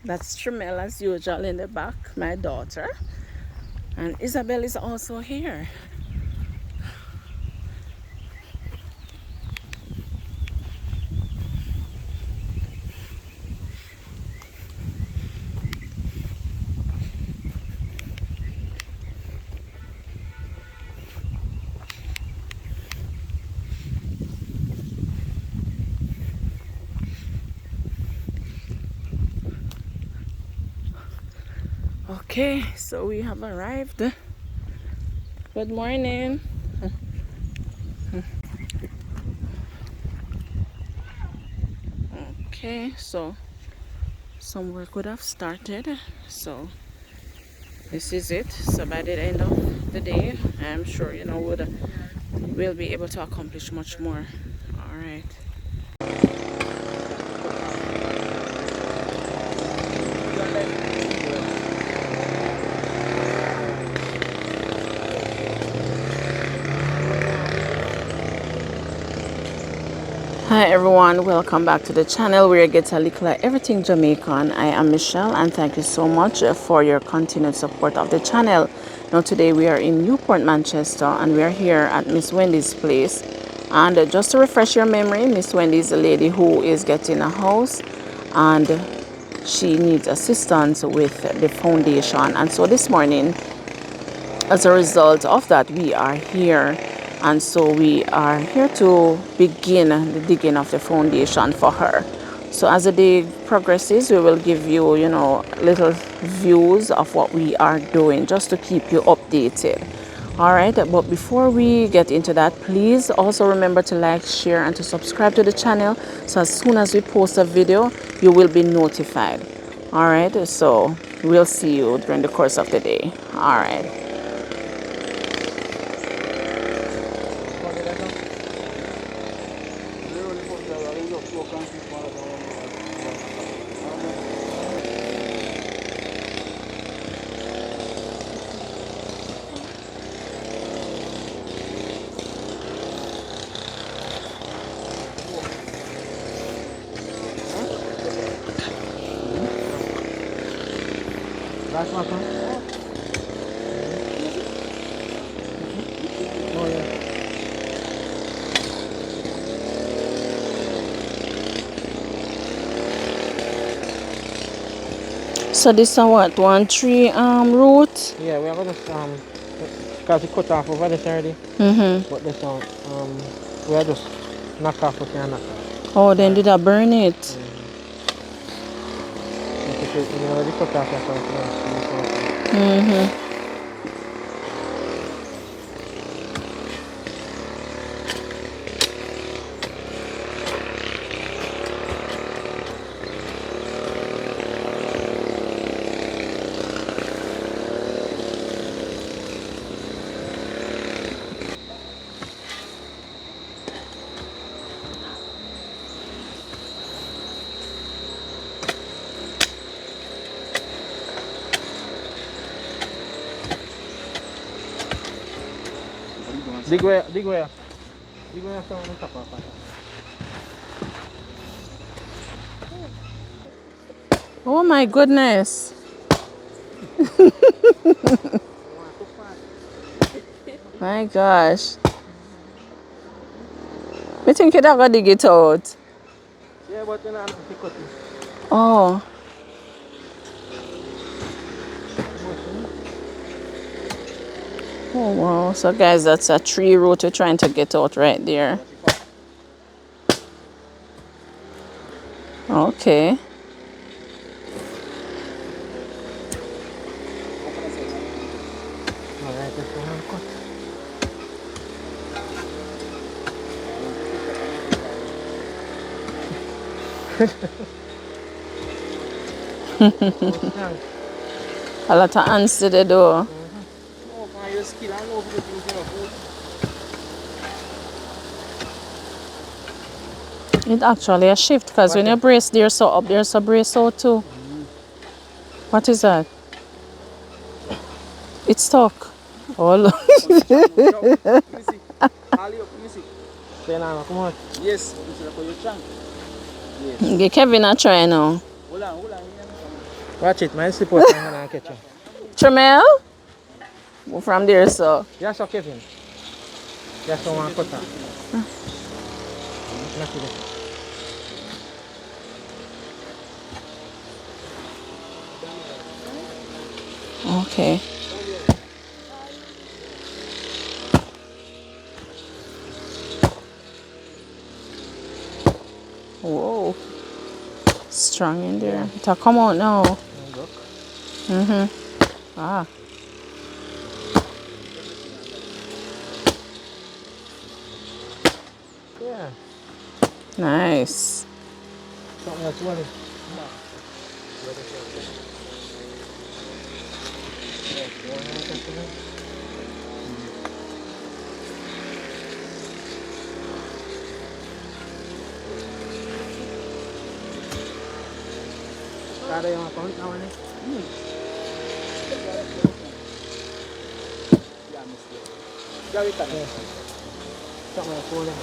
That's Tramel as usual in the back, my daughter. And Isabel is also here. Okay, so we have arrived. Good morning. Okay, so some work would have started. So this is it. So by the end of the day, I'm sure we'll be able to accomplish much more. All right. Hi everyone, welcome back to the channel where you get a little of everything Jamaican. I am Michelle and thank you so much for your continued support of the channel. Now today we are in Newport, Manchester and we are here at Miss Wendy's place. And just to refresh your memory, Miss Wendy is a lady who is getting a house and she needs assistance with the foundation. And so this morning, as a result of that, we are here, and so we are here to begin the digging of the foundation for her. So as the day progresses, we will give you little views of what we are doing just to keep you updated. All right, but before we get into that, please also remember to like, share and to subscribe to the channel, so as soon as we post a video you will be notified. All right, so we'll see you during the course of the day. All right. That's what I'm Oh, yeah. So this is what, 1 tree root? Yeah, we are going to, because we cut off over this already, Mm-hmm. but this one, we are just knock off what can knock off. Oh, then Alright. did I burn it? If you already cut off your first, Mm-hmm. Dig where, dig where? Dig where some on top of it. Oh my goodness. My gosh. I think you'd have to dig it out. Yeah, but you know, I'm not cut it. Oh. Oh wow. So guys, that's a tree root we're trying to get out right there. Okay. Alright, this one cut. A lot of ants to the door. Oh, my, your skill, I know if you think you're good. It actually a shift because when you brace there so up, there's a brace out too. What is that? It's stuck. Oh look. Let me see. Ali, let me see. Say now, come on. Yes, this is for your trunk. Yes. Give Kevin a try now. Watch it, man. Slip out my hand and catch him. Tremel? Go from there, so. Yeah, so Kevin. Yeah, so one cut. Okay. Whoa. Strong in there. Yeah. It'll come out now. Look. Ah. Yeah. Nice. Something else, what is Ada yang account namanya? Gawi tak? Something else, what is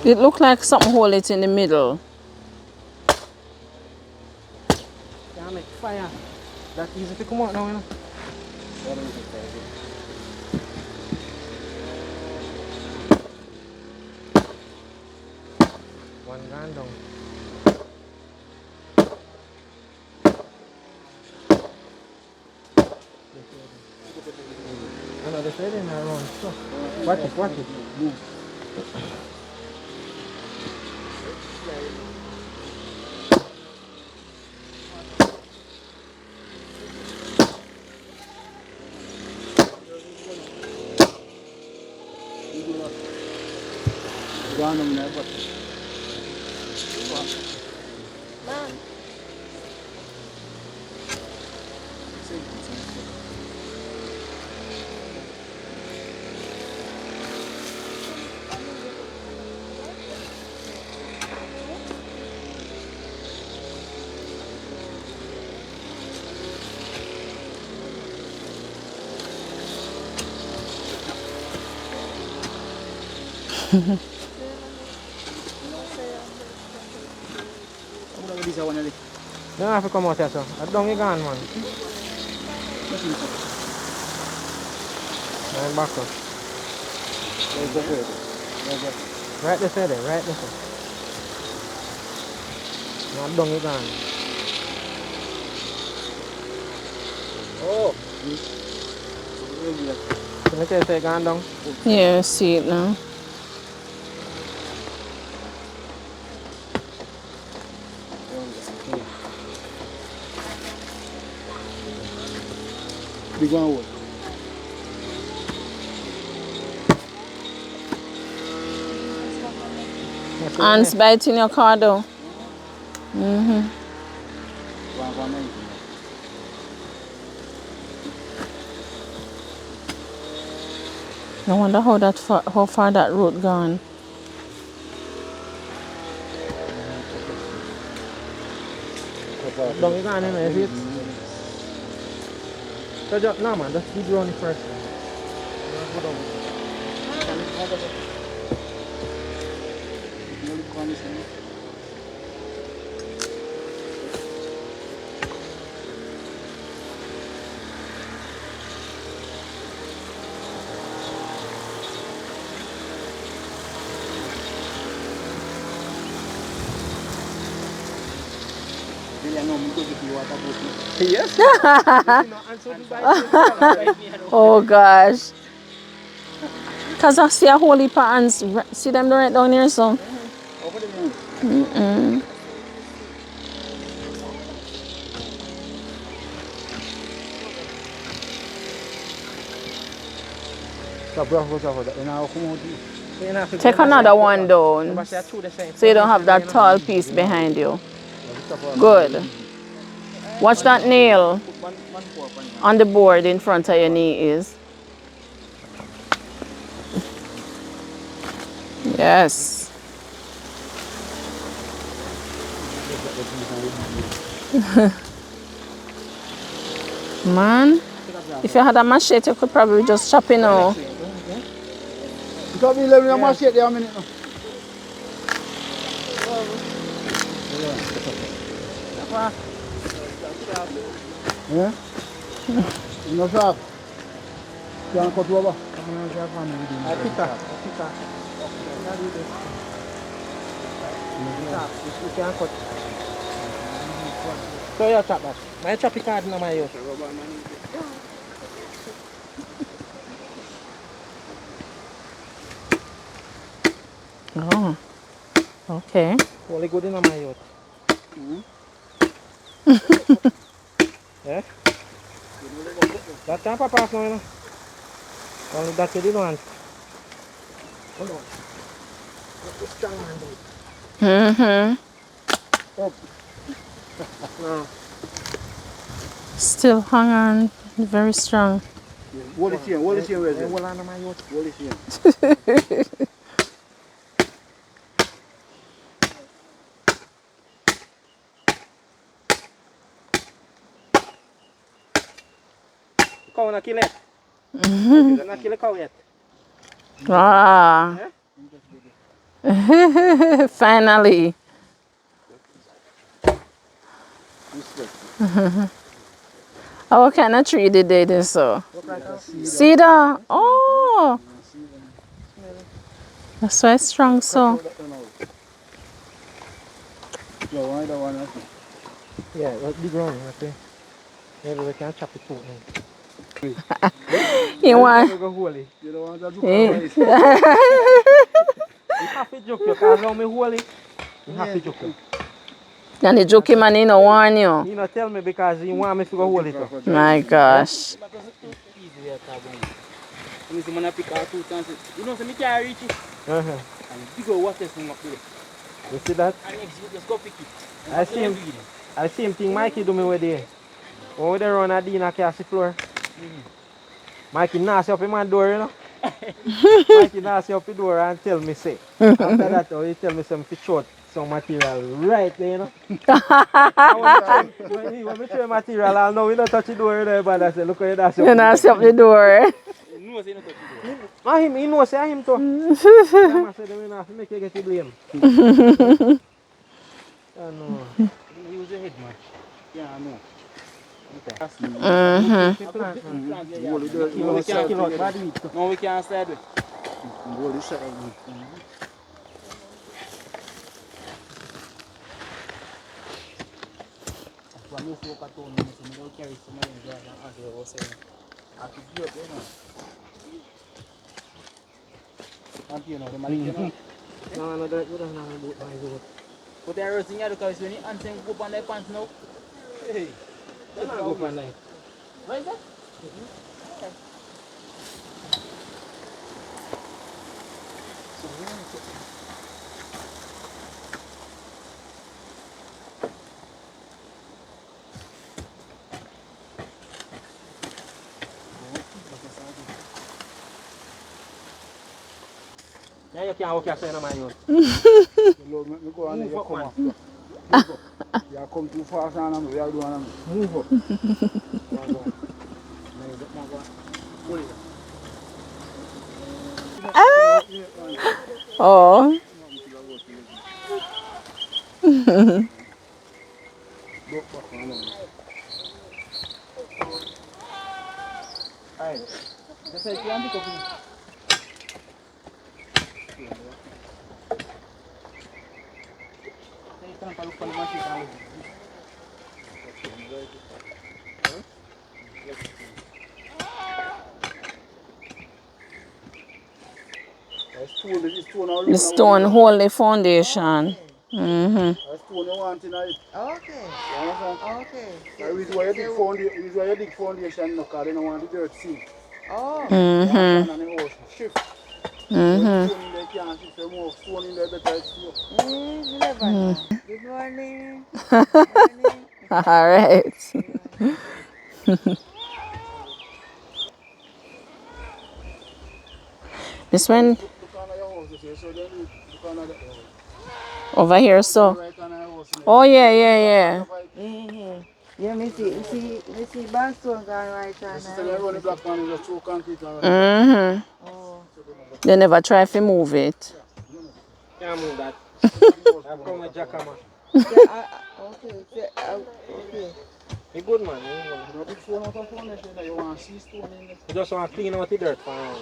It looked like something hold it in the middle. Can't make fire. That easy to come out now, you know. One gun down. I know they say they're not wrong. So, watch it, watch it. Move. Don't have to come out here, sir. I don't get gone, man. I'm back up. Right this way, right this way. I don't get gone. Oh. Can I say gone down? Yeah, see it now. Big one wood. Ants biting your car though. I wonder how far that road gone. Don't get gone in there, see it? So just, no man, just keep running first. Yes. Oh gosh. Cause I see a whole heap of ants. See them right down here, so. Take another one down, so you don't have that tall piece behind you. Good. Watch that nail on the board in front of your knee is. Yes. Man, if you had a machete, you could probably just chop it now. So we let me mash it there a minute now. Yeah? No sharp. Can't cut over. I pick up. You can't cut. So you chop that. My chop it hard now, my youth. Oh, okay. Only good in my youth. Yeah? That can't pass now, you know. Only that you didn't want. Hold on. It's strong man, dude. No. Still hung on very strong. Hold it here, hold it here, Wesley. Hold on, my youth. Hold it here. Cow not kill it. You not kill the cow yet. Ah. Finally. Oh, what kind of tree did they do so? Cedar. Oh. That's why it's strong so. Yeah, that's big wrong, okay. Yeah, we can't chop it too. You want? You go holy. You don't want that to You have to joke, you can't allow me holy. You have to joke. And the joke man, he no warn you. He not tell me because he want me to go hold it up. My gosh. You see, man, I pick out 2 chances. You know, so I can't reach it. And you go watch this thing up there. You see that? And just go pick it. I see him thing Mikey do me with there. When they run a dinner cast the floor. Mikey nasty up in my door, you know. Mikey nasty up the door and tell me say. After that, he tell me some fit short some material right there, you know. when we throw material, I'll know we don't touch the door there, but I say, look how you nasty up You know, up the door. You know, say not touch the door. He knows say him too. I say them enough to make you get the blame. I know. He was a head man. Yeah, I know. No, we can't slide with. When you folk at home, you don't carry some money there and they were saying, I could do it, you know. And you know, the money, you know. No, that you don't know about my road. But there is thing here because when you answer go up on their pants now. Hey, Don't go for night. what is that? Yeah, you can't walk outside on my road. Go on, you come up. You come too fast and we are doing them. Move up. Oh. Alright. Just say you want to go. The stone hold the foundation. That's stone you want in it. Okay. You understand? Okay. That is why you dig foundation because they don't want the dirt sink. Oh. You understand? And the house shift. Stone in there can't shift, so more stone in there better it's slow. You never know. Good morning. Good morning. All right. This one The corner of your house, you see, so then the corner of the house. over here, so. Right corner of your house. Oh yeah, yeah, Mm-hmm. Yeah, me see Boston gone right on This is the run the black man in the two concrete already. yeah. Oh. They never try to move it. Can't move that. I've come with Jackama. Okay, okay. You good man. You big stone out of foundation that you want to see stone in it. You just want to clean out the dirt for now.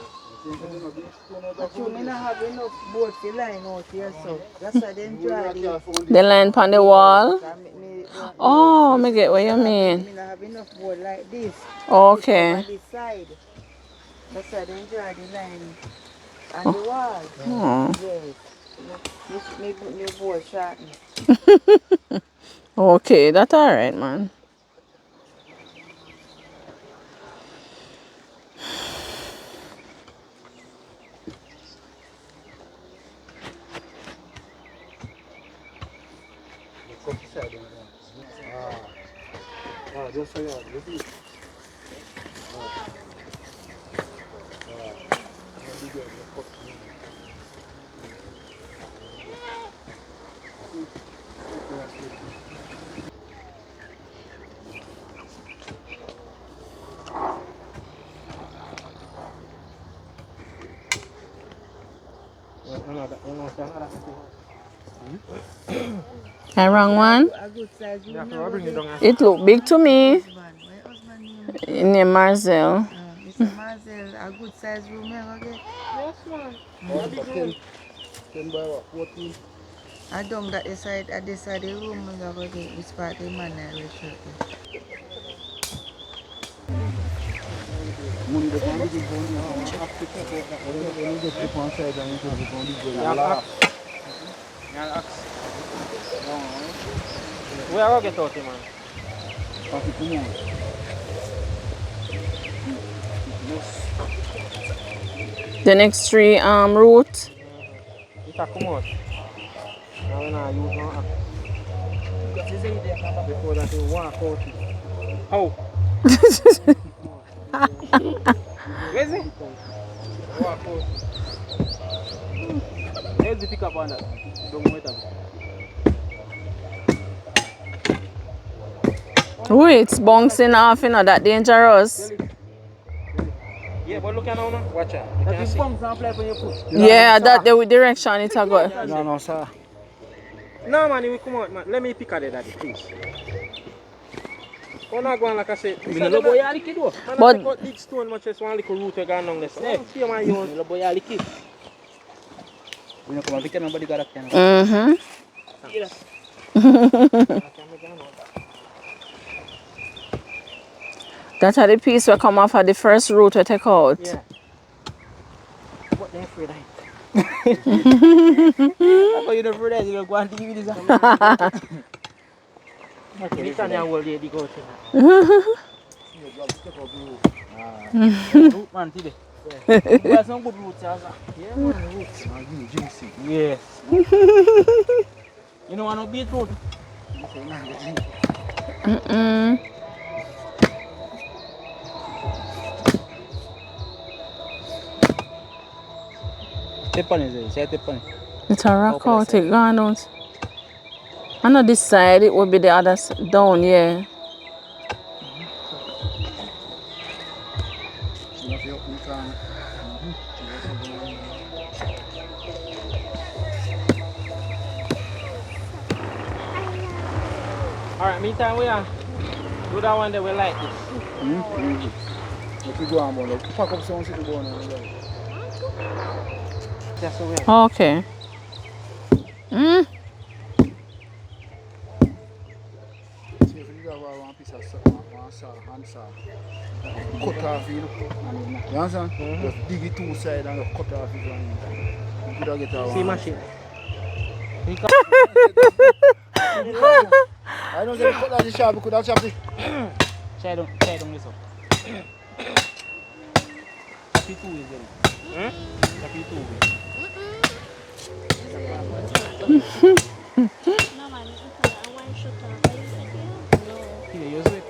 You think you big stone out of But you may foundation. not have enough board to line out here, so that's why they dry it. The line on the wall. Yes, Oh, me get what you I mean. have enough board like this. Okay. On this side. That's why they dry the line on the wall. Oh. Yes. Me put new board shorten. Okay, that's all right, man. Just so you know, this is. I wrong one? A good size room. It look big to me. Husband. My husband name. Name Marcel. Mr. Marcel, a good size room ever get? Yes, man. 10 by what? 14? I don't that the side at the side of the room I go get this part the man I will show you. Money the family is going to have to check out that. When you get to one side and you go to the Where I get out, man? The next tree root. It a come out. Now we not use no axe. Before that you walk out. How? Where is it? Walk out. Where's the pickup on that? Don't wait a minute. Oh, it's bouncing off, you know, that dangerous. Yeah, but look at now, watch out. You can see. Yeah, that the direction it a go. No, sir. No, man, you come out, man. Let me pick at it, daddy, please. Oh, not going like I said. I no boy a lick it though. But Cut big stone, much as one little root we gone down there. See my young. No boy a lick it. We no come and nobody got a can. That's how the piece will come off of the first root we take out. Yeah. What they afraid of? How you don't for that? You don't go and give me this. Okay, this one I will dig out. Root man today. You got some good roots, yeah, man, roots. Yes. You know want no beetroot? Step on it, say step on it. It's a rock out, it gone out. I know this side, it will be the other down, yeah. Alright, meantime we are. Do that one that we like this. If you go on, boy, pack up some shit to go on. That's the way. Okay. See if you have one piece of hand saw, cut off, you know. You understand? Just dig it two sides and cut off it. You could have get a See machine. I don't say cut off the sharp, you could have chopped it. Try down this one. Chop it two ways then. Chop it two ways. Here, use it.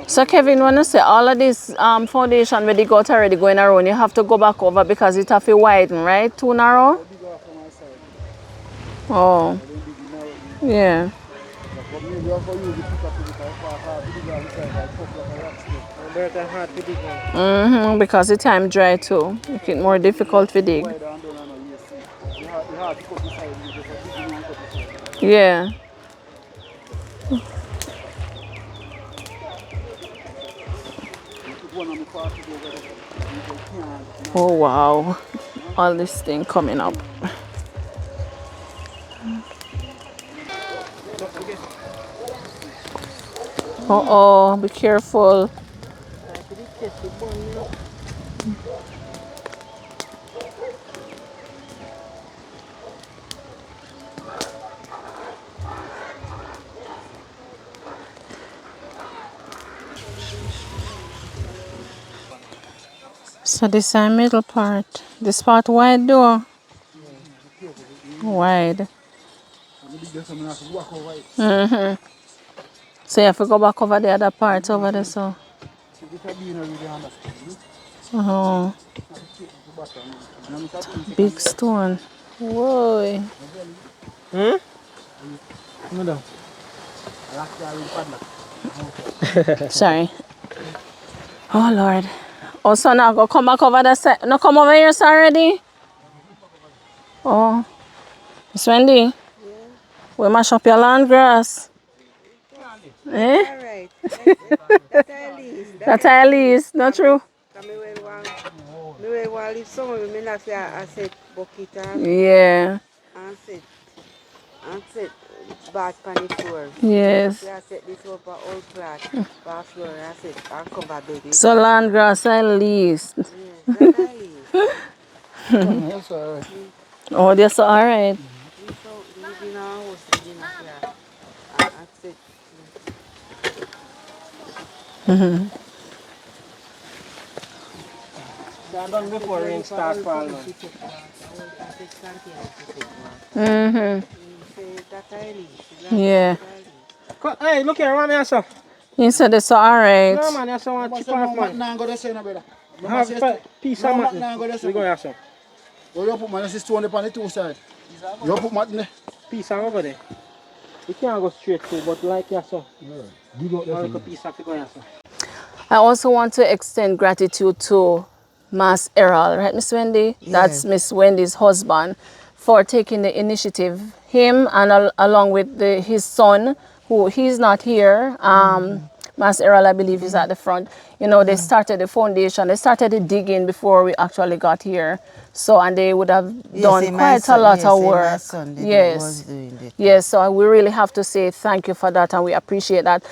So Kevin, when you say all of this foundation where they got already going around, you have to go back over because it have to widen, right? Too narrow? I dig off from my side. Oh, I don't dig it narrow in. yeah. But maybe I have to use the picker to because it's hard to dig off the side like tough like a rock stone. Better hard to dig one. Because the time dry too. Make it more difficult to dig. Wider and down on a AC. It's hard to cut the side, you just have to dig in and cut the side. Yeah. You put one on the party over there. You can't. Oh wow. All this thing coming up. Uh-oh, be careful. So this is the middle part. This part wide though. Wide. I'm dig there, so I have to walk over it. So you have to go back over the other part over there so. See, this has been already understand. Oh, And I'm big stone. Whoa. No, no. Sorry. Oh Lord. Oh, so now go come back over the side. No, come over here sir, already. Oh, Miss Wendy, we mash up your land grass. Eh? All right. That's at least. That's at least, not true. Me will want leave some of me not say I said bucket Yeah. and set back on the floor. Yes. I set this up a old flat, back floor, I said and cover baby. So land grass at least. Yes, that's at least. Yes, all right. Oh, that's all right. Live in our house, live in a flat. And set. That done before rain start falling. Yeah. Hey, look here, man, yourself. You said it's all right. No, man, yourself want chip off, man. Now go there, say no, brother. Have a piece of Now mutton. go there, We go yourself. Well, you put my stone on the two sides. You put mutton there. Piece of over there. You can't go straight through, but like yourself. Dig out One little piece of to go yourself. I also want to extend gratitude to Mas Errol, right, Miss Wendy? That's Miss Wendy's husband, for taking the initiative. Him and along with his son, who he's not here. Mas Errol, I believe, is at the front. You know, they started the foundation. They started the digging before we actually got here. So, and they would have done quite a lot of work. Yes. Yes, so we really have to say thank you for that, and we appreciate that.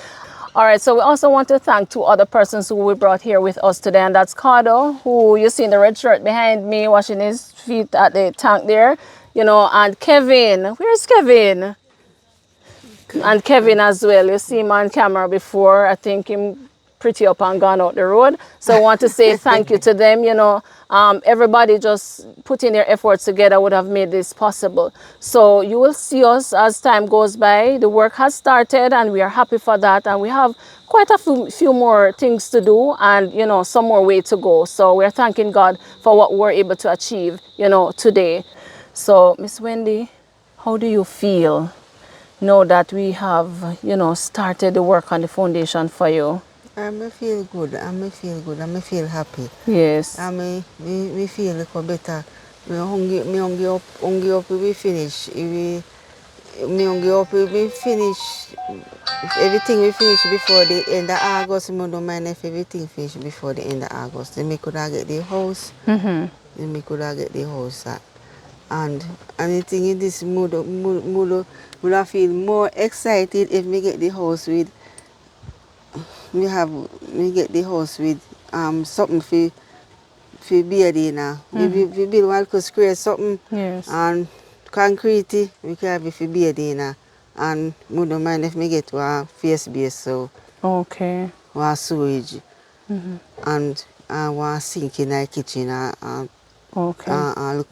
All right, so we also want to thank two other persons who we brought here with us today, and that's Cardo, who you see in the red shirt behind me, washing his feet at the tank there, you know, and Kevin. Where's Kevin? And Kevin as well. You see him on camera before. I think him pretty up and gone out the road. So I want to say thank you to them. You know, everybody just putting their efforts together would have made this possible. So you will see us as time goes by. The work has started and we are happy for that. And we have quite a few more things to do and, you know, some more way to go. So we're thanking God for what we're able to achieve, you know, today. So Miss Wendy, how do you feel now that we have, you know, started the work on the foundation for you? I feel good, I feel good, I feel happy. Yes. I feel little better. Me hungry up, we finish. Me hungry up, we finish. If everything we finish before the end of August, I don't mind if everything finish before the end of August. Then we could have get the house. Then we could have get the house. And anything in this mood, would I feel more excited if we get the house with. We get the house with something for building now. We build one could square something and concrete we can have it for building now. And we don't mind if we get to a face base so one sewage and one sink in our kitchen and Okay. Look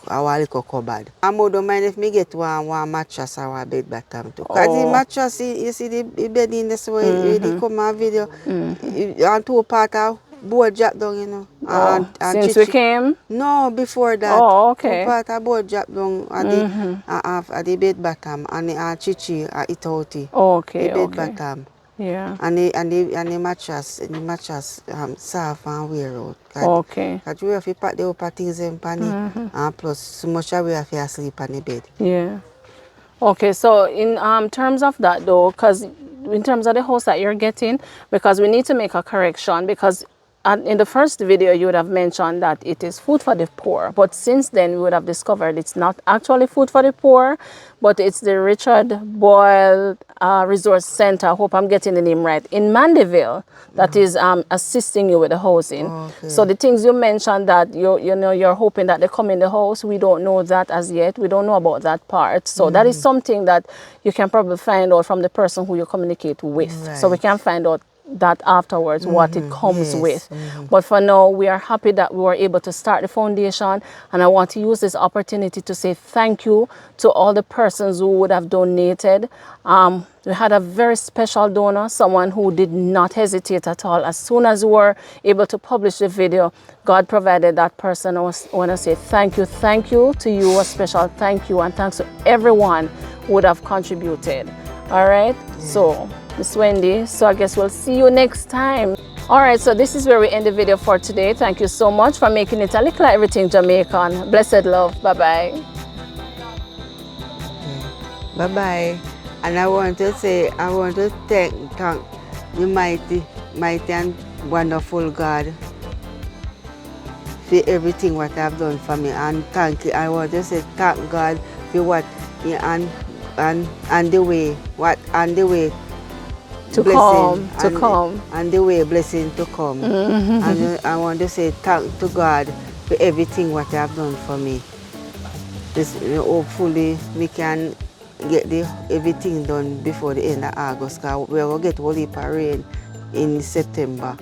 our little cupboard. I don't mind if me get one mattress or one bed bottom too. Cause the mattress, you see the bed in this way, they come on video, and two part of board drop down, you know. And Since we came? No, before that. Oh, Two okay. part of board drop down at the bed bottom, and the chichi it out the Okay, bed okay. bottom. Yeah. And the mattress soft and wear out. Okay. Because we have to pack the upper things in and plus so much we have to sleep on the bed. Yeah. Okay, so in terms of that though, because in terms of the house that you're getting, because we need to make a correction, because in the first video you would have mentioned that it is food for the poor, but since then we would have discovered it's not actually food for the poor, but it's the Richard Boyle Resource Center. I hope I'm getting the name right, in Mandeville, that is assisting you with the housing. Okay. So the things you mentioned that you know you're hoping that they come in the house, we don't know that as yet. We don't know about that part. So that is something that you can probably find out from the person who you communicate with. Right. So we can find out that afterwards what it comes Yes. with. But for now, we are happy that we were able to start the foundation, and I want to use this opportunity to say thank you to all the persons who would have donated. We had a very special donor, someone who did not hesitate at all. As soon as we were able to publish the video, God provided that person. I want to say thank you to you, a special thank you, and thanks to everyone who would have contributed. All right, so Miss Wendy, so I guess we'll see you next time. All right, so this is where we end the video for today. Thank you so much for making it a little everything Jamaican. Blessed love. Bye-bye. Okay. Bye-bye. And I want to thank the mighty and wonderful God for everything what I've done for me. And thank you. I want to say thank God for what and the way To blessing come. and the way blessing to come. And I want to say thank to God for everything what you have done for me. Hopefully we can get everything done before the end of August, because we're going to get a whole heap of rain in September.